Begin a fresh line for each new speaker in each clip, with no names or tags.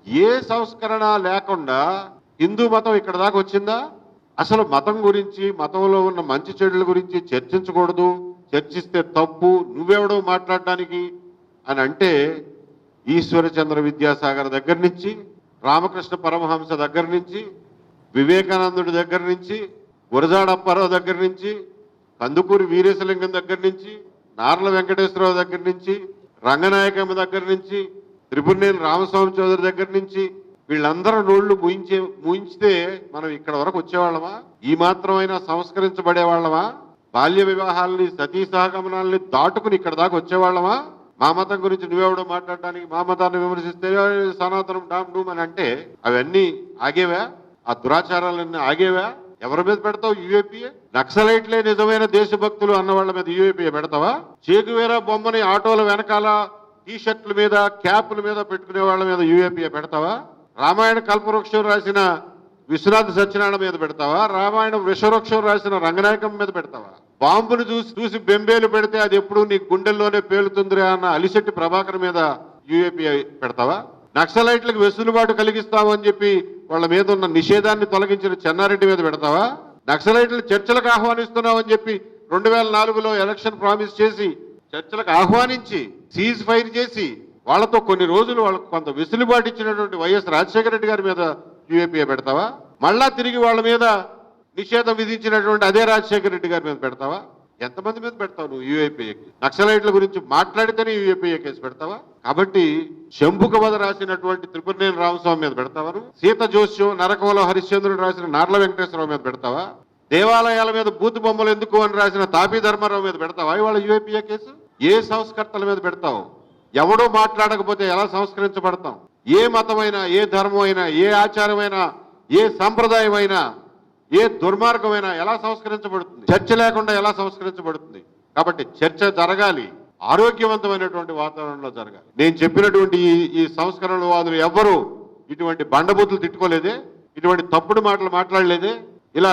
ఏ సంస్కరణ లేకుండా హిందూ మతం ఇక్కడ దాకా వచ్చిందా? అసలు మతం గురించి, మతంలో ఉన్న మంచి చెడుల గురించి చర్చించకూడదు, చర్చిస్తే తప్పు, నువ్వెవడో మాట్లాడడానికి అని అంటే ఈశ్వరచంద్ర విద్యాసాగర్ దగ్గర నుంచి, రామకృష్ణ పరమహంస దగ్గర నుంచి, వివేకానందుడి దగ్గర నుంచి, గురజాడ అప్పారావు దగ్గర నుంచి, కందుకూరి వీరేశలింగం దగ్గర నుంచి, నార్ల వెంకటేశ్వరరావు దగ్గర నుంచి, రంగనాయకమ్మ దగ్గర నుంచి, త్రిపురనేని రామస్వామి చౌదరి దగ్గర నుంచి వీళ్ళందరూ నోళ్లు మూయించితే మనం ఇక్కడ వరకు వచ్చేవాళ్ళమా? ఈ మాత్రమైనా సంస్కరించబడే వాళ్ళమా? బాల్య వివాహాలని, సతీ సహగమనాలని దాటుకుని ఇక్కడ దాకా వచ్చేవాళ్ళమా? మా మతం గురించి నువ్వెవడో మాట్లాడడానికి, మా మతాన్ని విమర్శిస్తే సనాతనం డామ్ డూమ్ అని అంటే అవన్నీ ఆగేవా? ఆ దురాచారాలన్నీ ఆగేవా? ఎవరి మీద పెడతావు యూఏపీఏ? నక్సలైట్లే నిజమైన దేశభక్తులు అన్న వాళ్ళ మీద యూఏపీఏ పెడతావా? చేగువేరా బొమ్మని ఆటోల వెనకాల టీ షర్ట్ల మీద, క్యాప్ల మీద పెట్టుకునే వాళ్ళ మీద యూఏపీఏ పెడతావా? రామాయణ కల్పవృక్షం రాసిన విశ్వనాథ సత్యనారాయణ మీద పెడతావా? రామాయణ విశ్వవృక్షం రాసిన రంగనాయకం మీద పెడతావా? బాంబును చూసి బెంబేలు పెడితే అది ఎప్పుడు నీ గుండెల్లోనే పేలుతుందిరా అన్న అలిశెట్టి ప్రభాకర్ మీద యూఏపీ పెడతావా? నక్సలైట్లకు వెసులుబాటు కలిగిస్తామని చెప్పి వాళ్ళ మీద ఉన్న నిషేధాన్ని తొలగించిన చెన్నారెడ్డి మీద పెడతావా? నక్సలైట్లు చర్చలకు ఆహ్వానిస్తున్నామని చెప్పి 2004లో ఎలక్షన్ ప్రామిస్ చేసి చర్చలకు ఆహ్వానించి సీజ్ ఫైర్ చేసి వాళ్ళతో కొన్ని రోజులు వాళ్ళకు కొంత వెసులుబాటు ఇచ్చినటువంటి వైఎస్ రాజశేఖర రెడ్డి గారి మీద యూఏపీఏ పెడతావా? మళ్ళా తిరిగి వాళ్ళ మీద నిషేధం విధించినటువంటి అదే రాజశేఖర రెడ్డి గారి మీద పెడతావా? ఎంతమంది మీద పెడతావు నువ్వు యూఏపీఏకి? నక్సలైట్ల గురించి మాట్లాడితేనే యూఏపీఏ కేసు పెడతావా? కాబట్టి శంభుక వధ రాసినటువంటి త్రిపురనేని రామస్వామి మీద పెడతావా? సీత జోస్యం, నరకవలో హరిశ్చంద్రుడు రాసిన నార్ల వెంకటేశ్వరరావు మీద పెడతావా? దేవాలయాల మీద బూతు బొమ్మలు ఎందుకు అని రాసిన తాపీ ధర్మారావు మీద పెడతావా ఇవాళ యూఏపీఏ కేసు? ఏ సంస్కర్తల మీద పెడతావు? ఎవడో మాట్లాడకపోతే ఎలా సంస్కరించబడతాం? ఏ మతమైనా, ఏ ధర్మమైనా, ఏ ఆచారమైనా, ఏ సంప్రదాయమైనా, ఏ దుర్మార్గమైనా ఎలా సంస్కరించబడుతుంది? చర్చ లేకుండా ఎలా సంస్కరించబడుతుంది? కాబట్టి చర్చ జరగాలి, ఆరోగ్యవంతమైనటువంటి వాతావరణంలో జరగాలి. నేను చెప్పినటువంటి ఈ సంస్కరణవాదులు ఎవ్వరూ ఇటువంటి బండబూతులు తిట్టుకోలేదే, ఇటువంటి తప్పుడు మాటలు మాట్లాడలేదే, ఇలా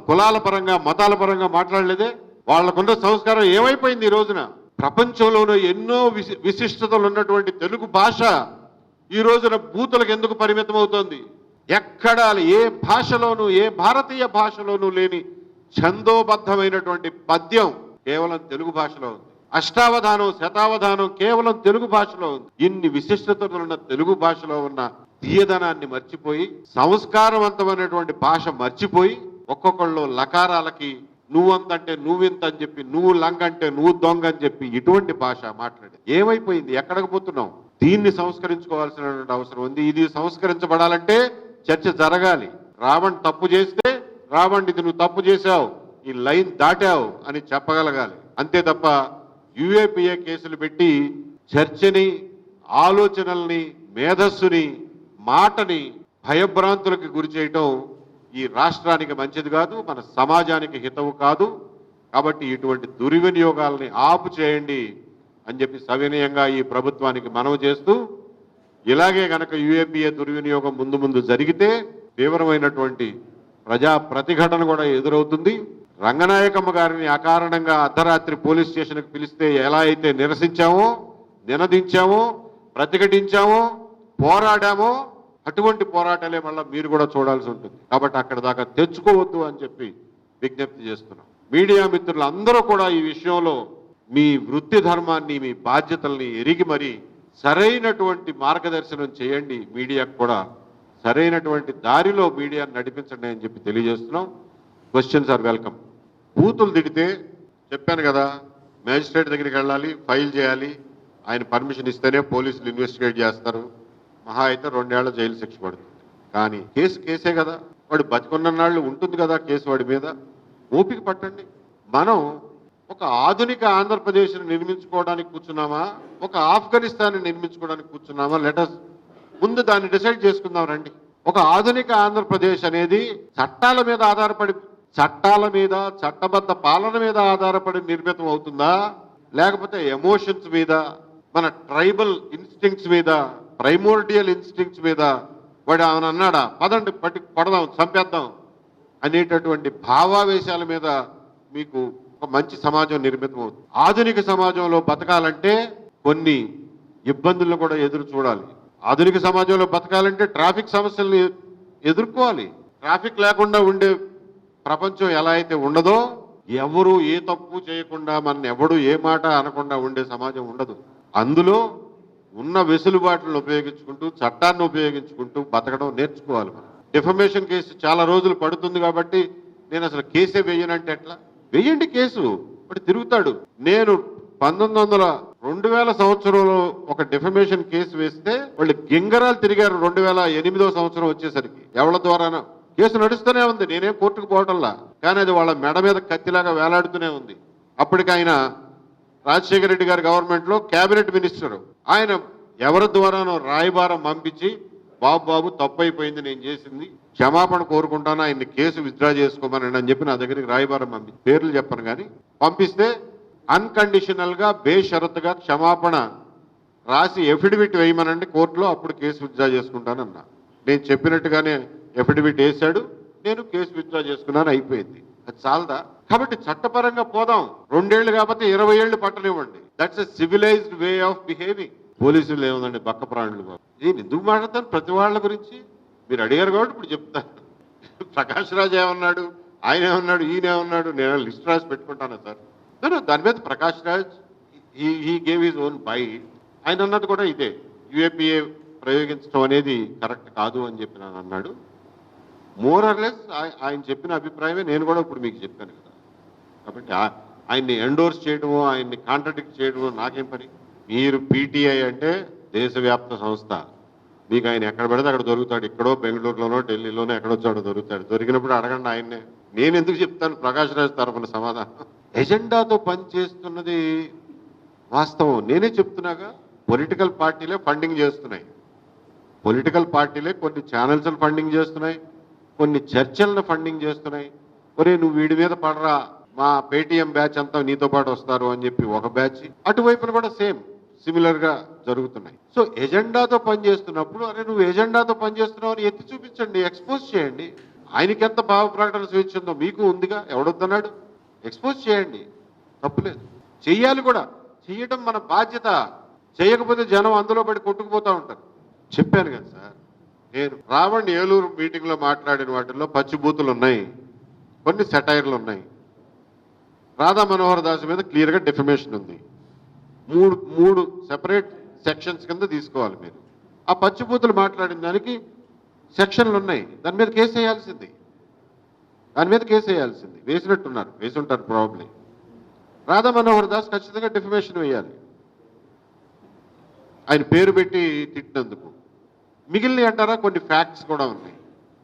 కులాల పరంగా, మతాల పరంగా మాట్లాడలేదే. వాళ్ళకున్న సంస్కారం ఏమైపోయింది? ఈ రోజున ప్రపంచంలోనూ ఎన్నో విశిష్టతలు ఉన్నటువంటి తెలుగు భాష ఈ రోజున బూతులకు ఎందుకు పరిమితం అవుతోంది? ఎక్కడ ఏ భాషలోనూ, ఏ భారతీయ భాషలోనూ లేని ఛందోబద్ధమైనటువంటి పద్యం కేవలం తెలుగు భాషలో ఉంది. అష్టావధానం, శతావధానం కేవలం తెలుగు భాషలో ఉంది. ఇన్ని విశిష్టతలు ఉన్న తెలుగు భాషలో ఉన్న తీయదనాన్ని మర్చిపోయి, సంస్కారవంతమైనటువంటి భాష మర్చిపోయి, ఒక్కొక్కళ్ళు లకారాలకి నువ్వంతంటే నువ్వింత అని చెప్పి, నువ్వు లంగంటే నువ్వు దొంగ అని చెప్పి ఇటువంటి భాష మాట్లాడి ఏమైపోయింది? ఎక్కడికి పోతున్నాం? దీన్ని సంస్కరించుకోవాల్సినటువంటి అవసరం ఉంది. ఇది సంస్కరించబడాలంటే చర్చ జరగాలి. రావణ్ తప్పు చేస్తే, రావణ్ ఇది నువ్వు తప్పు చేశావు, ఈ లైన్ దాటావు అని చెప్పగలగాలి. అంతే తప్ప యూఏపీఏ కేసులు పెట్టి చర్చని, ఆలోచనల్ని, మేధస్సుని, మాటని భయభ్రాంతులకు గురి చేయటం ఈ రాష్ట్రానికి మంచిది కాదు, మన సమాజానికి హితవు కాదు. కాబట్టి ఇటువంటి దుర్వినియోగాలని ఆపు చేయండి అని చెప్పి సవినయంగా ఈ ప్రభుత్వానికి మనవి చేస్తూ, ఇలాగే గనక యూఏపీఏ దుర్వినియోగం ముందు జరిగితే తీవ్రమైనటువంటి ప్రజా ప్రతిఘటన కూడా ఎదురవుతుంది. రంగనాయకమ్మ గారిని అకారణంగా అర్ధరాత్రి పోలీస్ స్టేషన్కి పిలిస్తే ఎలా అయితే నిరసించామో, నినదించామో, ప్రతిఘటించామో, పోరాడామో, అటువంటి పోరాటాలే మళ్ళీ మీరు కూడా చూడాల్సి ఉంటుంది. కాబట్టి అక్కడ దాకా తెచ్చుకోవద్దు అని చెప్పి విజ్ఞప్తి చేస్తున్నాం. మీడియా మిత్రులు అందరూ కూడా ఈ విషయంలో మీ వృత్తి ధర్మాన్ని, మీ బాధ్యతల్ని ఎరిగి మరి సరైనటువంటి మార్గదర్శనం చేయండి. మీడియాకు కూడా సరైనటువంటి దారిలో మీడియాను నడిపించండి అని చెప్పి తెలియజేస్తున్నాం. Questions are welcome. బూతులు తిడితే చెప్పాను కదా, మేజిస్ట్రేట్ దగ్గరికి వెళ్ళాలి, ఫైల్ చేయాలి, ఆయన పర్మిషన్ ఇస్తేనే పోలీసులు ఇన్వెస్టిగేట్ చేస్తారు. మహా అయితే 2 ఏళ్ల జైలు శిక్ష పడుతుంది. కానీ కేసే కదా, వాడు బతికున్న నాళ్ళు ఉంటుంది కదా కేసు వాడి మీద. ఓపిక పట్టండి. మనం ఒక ఆధునిక ఆంధ్రప్రదేశ్ని నిర్మించుకోవడానికి కూర్చున్నామా, ఒక ఆఫ్ఘనిస్తాన్ని నిర్మించుకోవడానికి కూర్చున్నామా? లెటస్ ముందు దాన్ని డిసైడ్ చేసుకుందాం రండి. ఒక ఆధునిక ఆంధ్రప్రదేశ్ అనేది చట్టాల మీద ఆధారపడి, చట్టబద్ధ పాలన మీద ఆధారపడి నిర్మితం అవుతుందా, లేకపోతే ఎమోషన్స్ మీద, మన ట్రైబల్ ఇన్స్టింక్ట్స్ మీద, ప్రైమోర్డియల్ ఇన్స్టింక్ట్స్ మీద వాడు ఆయన అన్నాడా పదండి పడదాం, చంపేద్దాం అనేటటువంటి భావావేశాల మీద మీకు ఒక మంచి సమాజం నిర్మితం అవుతుంది. ఆధునిక సమాజంలో బతకాలంటే కొన్ని ఇబ్బందులను కూడా ఎదురు చూడాలి. ఆధునిక సమాజంలో బతకాలంటే ట్రాఫిక్ సమస్యల్ని ఎదుర్కోవాలి. ట్రాఫిక్ లేకుండా ఉండే ప్రపంచం ఎలా అయితే ఉండదో, ఎవరు ఏ తప్పు చేయకుండా మన ఎవడు ఏ మాట అనకుండా ఉండే సమాజం ఉండదు. అందులో ఉన్న వెసులుబాట్లను ఉపయోగించుకుంటూ, చట్టాన్ని ఉపయోగించుకుంటూ బతకడం నేర్చుకోవాలి మనం. డిఫమేషన్ కేసు చాలా రోజులు పడుతుంది కాబట్టి నేను అసలు కేసే వేయనంటే ఎట్లా? వేయండి కేసు, ఇప్పుడు తిరుగుతాడు. నేను 2000 సంవత్సరంలో ఒక డిఫమేషన్ కేసు వేస్తే వాళ్ళు గింగరాలు తిరిగారు 2008వ సంవత్సరం వచ్చేసరికి. ఎవరి ద్వారానో కేసు నడుస్తూనే ఉంది, నేనేం కోర్టుకు పోవటంలా. కానీ అది వాళ్ళ మెడ మీద కత్తిలాగా వేలాడుతూనే ఉంది. అప్పటికి ఆయన రాజశేఖర రెడ్డి గారి గవర్నమెంట్ లో కేబినెట్ మినిస్టర్, ఆయన ఎవరి ద్వారానో రాయబారం పంపించి బాబు తప్పు అయిపోయింది, నేను చేసింది క్షమాపణ కోరుకుంటాను, ఆయన్ని కేసు విత్డ్రా చేసుకోమని అని చెప్పి నా దగ్గరికి రాయబారం పంపించి, పేర్లు చెప్పను కానీ పంపిస్తే అన్కండిషనల్ గా బేషరతుగా క్షమాపణ రాసి ఎఫిడవిట్ వేయమనండి కోర్టులో, అప్పుడు కేసు విత్డ్రా చేసుకుంటానన్నా. నేను చెప్పినట్టుగానే ఎఫిడవిట్ వేశాడు, నేను కేసు విత్డ్రా చేసుకున్నాను, అయిపోయింది. అది చాలదా? కాబట్టి చట్టపరంగా పోదాం. 2 ఏళ్లు కాకపోతే 20 ఏళ్లు పట్టనివ్వండి. That's a civilised way of behaving. పోలీసులు ఏముందండి బక్క ప్రాణులు బాబు. నేను ఎందుకు మాట్లాడతాను ప్రతి వాళ్ళ గురించి? మీరు అడిగారు కాబట్టి ఇప్పుడు చెప్తాను. ప్రకాష్ రాజ్ ఏమన్నాడు, ఆయన ఏమన్నాడు, ఈయన ఏమన్నాడు, నేను లిస్ట్ రాసి పెట్టుకుంటాను సార్. నేను దాని మీద Prakash Raj he gave his own bite. ఆయన అన్నది కూడా ఇదే, యుఏపిఏ ప్రయోగించడం అనేది కరెక్ట్ కాదు అని చెప్పి నేను అన్నాడు. మోర్ ఆర్ లెస్ ఆయన చెప్పిన అభిప్రాయమే నేను కూడా ఇప్పుడు మీకు చెప్పాను కదా. కాబట్టి ఆయన్ని ఎండోర్స్ చేయడమో, ఆయన్ని కాంట్రడిక్ట్ చేయడమో నాకేం పని? మీరు పీటీఐ అంటే దేశవ్యాప్త సంస్థ, మీకు ఆయన ఎక్కడ పెడితే అక్కడ దొరుకుతాడు. ఇక్కడో బెంగళూరులోనో ఢిల్లీలోనో ఎక్కడొచ్చాడో దొరుకుతాడు. దొరికినప్పుడు అడగండి ఆయన్నే. నేను ఎందుకు చెప్తాను ప్రకాష్ రాజ్ తరఫున సమాధానం? ఎజెండాతో పనిచేస్తున్నది వాస్తవం, నేనే చెప్తున్నాగా. పొలిటికల్ పార్టీలే ఫండింగ్ చేస్తున్నాయి, పొలిటికల్ పార్టీలే కొన్ని ఛానల్స్ ఫండింగ్ చేస్తున్నాయి, కొన్ని చర్చలను ఫండింగ్ చేస్తున్నాయి. ఒరే నువ్వు వీడి మీద పడరా, మా పేటీఎం బ్యాచ్ అంతా నీతో పాటు వస్తారు అని చెప్పి ఒక బ్యాచ్, అటువైపున కూడా సేమ్ సిమిలర్ గా జరుగుతున్నాయి. సో ఎజెండాతో పనిచేస్తున్నప్పుడు అరే నువ్వు ఎజెండాతో పనిచేస్తున్నావు అని ఎత్తి చూపించండి, ఎక్స్పోజ్ చేయండి. ఆయనకి ఎంత భావ ప్రకటన స్వేచ్ఛ ఉందో మీకు ఉందిగా, ఎవడొద్దన్నాడు? ఎక్స్పోజ్ చేయండి, తప్పులేదు. చెయ్యాలి కూడా, చెయ్యడం మన బాధ్యత. చేయకపోతే జనం అందులో పడి కొట్టుకుపోతూ ఉంటారు. చెప్పాను కదా సార్, నేను రావణ్ ఏలూరు మీటింగ్ లో మాట్లాడిన వాటిల్లో పచ్చిబూతులు ఉన్నాయి, కొన్ని సెటైర్లు ఉన్నాయి. రాధా మనోహర్ దాస్ మీద క్లియర్ గా డెఫమేషన్ ఉంది. మూడు సెపరేట్ సెక్షన్స్ కింద తీసుకోవాలి మీరు. ఆ పచ్చిబూతులు మాట్లాడిన దానికి సెక్షన్లు ఉన్నాయి, దాని మీద కేసు వేయాల్సింది, దాని మీద కేసు వేయాల్సింది. వేసినట్టున్నారు, వేసి ఉంటారు ప్రాబ్లీ. రాధా మనోహర్ దాస్ ఖచ్చితంగా డెఫమేషన్ వేయాలి, ఆయన పేరు పెట్టి తిట్టినందుకు. మిగిలిన అంటారా కొన్ని ఫ్యాక్ట్స్ కూడా ఉన్నాయి.